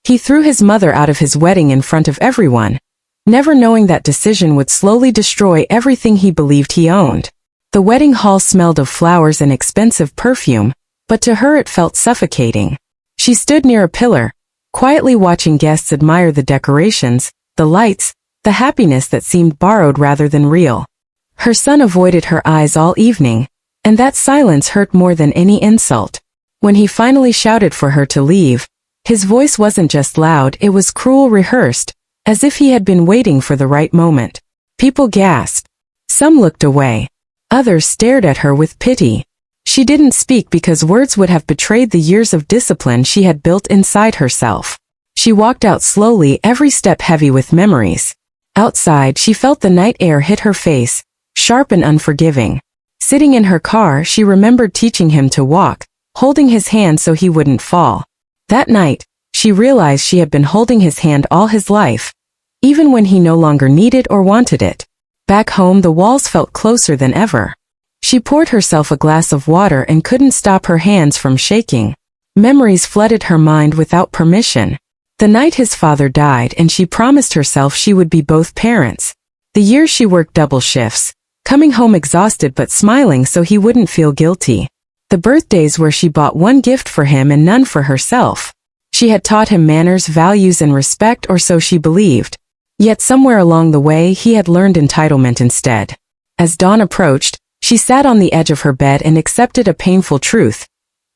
He threw his mother out of his wedding in front of everyone, never knowing that decision would slowly destroy everything he believed he owned. The wedding hall smelled of flowers and expensive perfume, but to her it felt suffocating. She stood near a pillar, quietly watching guests admire the decorations, the lights, the happiness that seemed borrowed rather than real. Her son avoided her eyes all evening, and that silence hurt more than any insult. When he finally shouted for her to leave, his voice wasn't just loud, it was cruel, rehearsed, as if he had been waiting for the right moment. People gasped. Some looked away. Others stared at her with pity. She didn't speak because words would have betrayed the years of discipline she had built inside herself. She walked out slowly, every step heavy with memories. Outside, she felt the night air hit her face, sharp and unforgiving. Sitting in her car, she remembered teaching him to walk, holding his hand so he wouldn't fall. That night, she realized she had been holding his hand all his life, even when he no longer needed or wanted it. Back home, the walls felt closer than ever. She poured herself a glass of water and couldn't stop her hands from shaking. Memories flooded her mind without permission. The night his father died, and she promised herself she would be both parents. The years she worked double shifts, coming home exhausted but smiling so he wouldn't feel guilty. The birthdays where she bought one gift for him and none for herself. She had taught him manners, values, and respect, or so she believed. Yet somewhere along the way he had learned entitlement instead. As dawn approached, she sat on the edge of her bed and accepted a painful truth.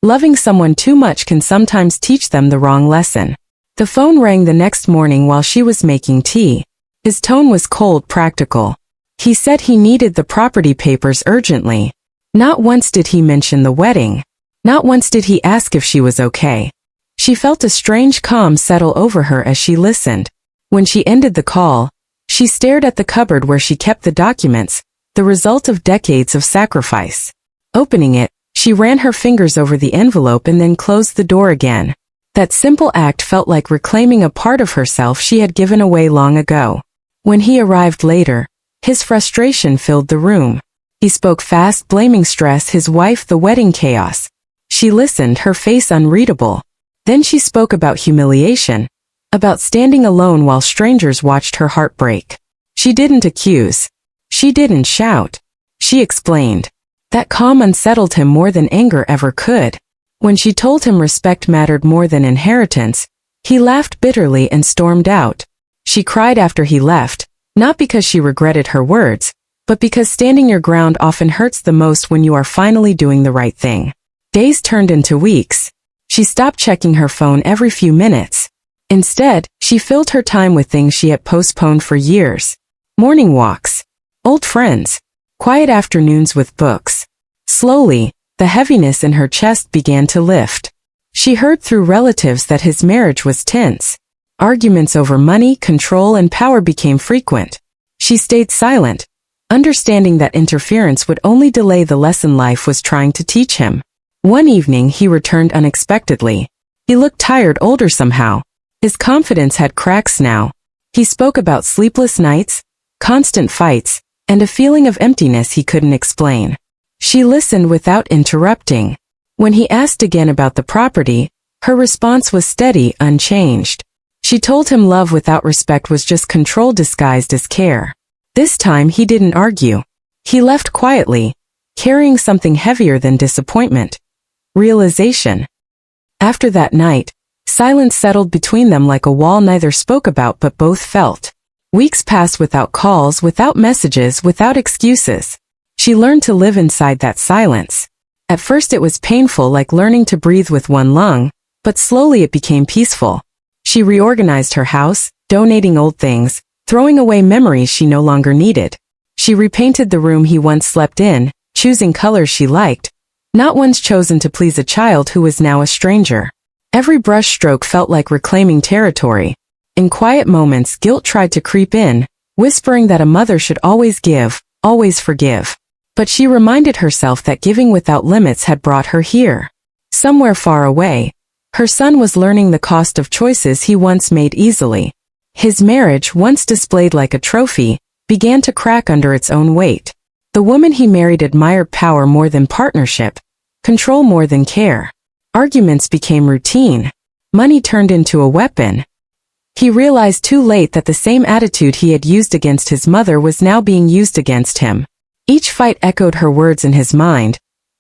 Loving someone too much can sometimes teach them the wrong lesson. The phone rang the next morning while she was making tea. His tone was cold, practical. He said he needed the property papers urgently. Not once did he mention the wedding. Not once did he ask if she was okay. She felt a strange calm settle over her as she listened. When she ended the call, she stared at the cupboard where she kept the documents, the result of decades of sacrifice. Opening it, she ran her fingers over the envelope and then closed the door again. That simple act felt like reclaiming a part of herself she had given away long ago. When he arrived later, his frustration filled the room. He spoke fast, blaming stress, his wife, the wedding chaos. She listened, her face unreadable. Then she spoke about humiliation, about standing alone while strangers watched her heart break. She didn't accuse. She didn't shout. She explained. That calm unsettled him more than anger ever could. When she told him respect mattered more than inheritance, he laughed bitterly and stormed out. She cried after he left, not because she regretted her words, but because standing your ground often hurts the most when you are finally doing the right thing. Days turned into weeks. She stopped checking her phone every few minutes. Instead, she filled her time with things she had postponed for years. Morning walks, old friends, quiet afternoons with books. Slowly, the heaviness in her chest began to lift. She heard through relatives that his marriage was tense. Arguments over money, control, and power became frequent. She stayed silent, understanding that interference would only delay the lesson life was trying to teach him. One evening he returned unexpectedly. He looked tired, older somehow. His confidence had cracks now. He spoke about sleepless nights, constant fights, and a feeling of emptiness he couldn't explain. She listened without interrupting. When he asked again about the property, her response was steady, unchanged. She told him love without respect was just control disguised as care. This time he didn't argue. He left quietly, carrying something heavier than disappointment. Realization. After that night, silence settled between them like a wall neither spoke about but both felt. Weeks passed without calls, without messages, without excuses. She learned to live inside that silence. At first it was painful, like learning to breathe with one lung, but slowly it became peaceful. She reorganized her house, donating old things, throwing away memories she no longer needed. She repainted the room he once slept in, choosing colors she liked, not ones chosen to please a child who was now a stranger. Every brushstroke felt like reclaiming territory. In quiet moments, guilt tried to creep in, whispering that a mother should always give, always forgive. But she reminded herself that giving without limits had brought her here. Somewhere far away, her son was learning the cost of choices he once made easily. His marriage, once displayed like a trophy, began to crack under its own weight. The woman he married admired power more than partnership, control more than care. Arguments became routine. Money turned into a weapon. He realized too late that the same attitude he had used against his mother was now being used against him. Each fight echoed her words in his mind,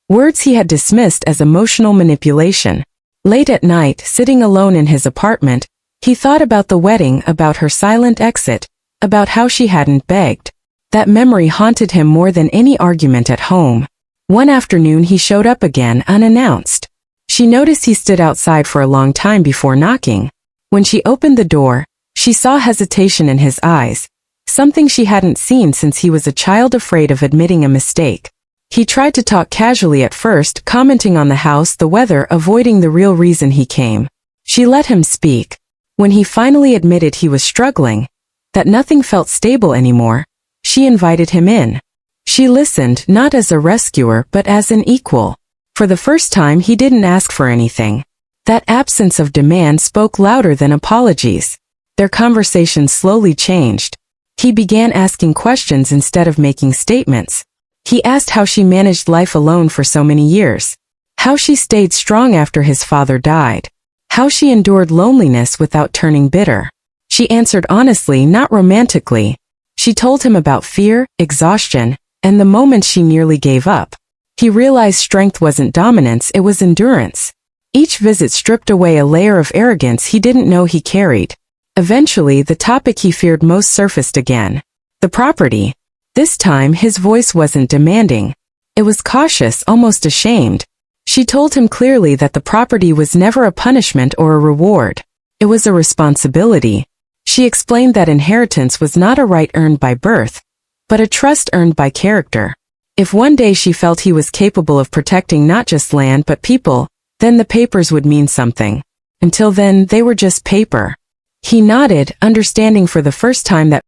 words he had dismissed as emotional manipulation. Late at night, sitting alone in his apartment, he thought about the wedding, about her silent exit, about how she hadn't begged. That memory haunted him more than any argument at home. One afternoon he showed up again, unannounced. She noticed he stood outside for a long time before knocking. When she opened the door, she saw hesitation in his eyes, something she hadn't seen since he was a child afraid of admitting a mistake. He tried to talk casually at first, commenting on the house, the weather, avoiding the real reason he came. She let him speak. When he finally admitted he was struggling, that nothing felt stable anymore, she invited him in. She listened, not as a rescuer but as an equal. For the first time he didn't ask for anything. That absence of demand spoke louder than apologies. Their conversation slowly changed. He began asking questions instead of making statements. He asked how she managed life alone for so many years. How she stayed strong after his father died. How she endured loneliness without turning bitter. She answered honestly, not romantically. She told him about fear, exhaustion, and the moments she nearly gave up. He realized strength wasn't dominance, it was endurance. Each visit stripped away a layer of arrogance he didn't know he carried. Eventually, the topic he feared most surfaced again. The property. This time, his voice wasn't demanding. It was cautious, almost ashamed. She told him clearly that the property was never a punishment or a reward. It was a responsibility. She explained that inheritance was not a right earned by birth, but a trust earned by character. If one day she felt he was capable of protecting not just land but people, then the papers would mean something. Until then, they were just paper. He nodded, understanding for the first time that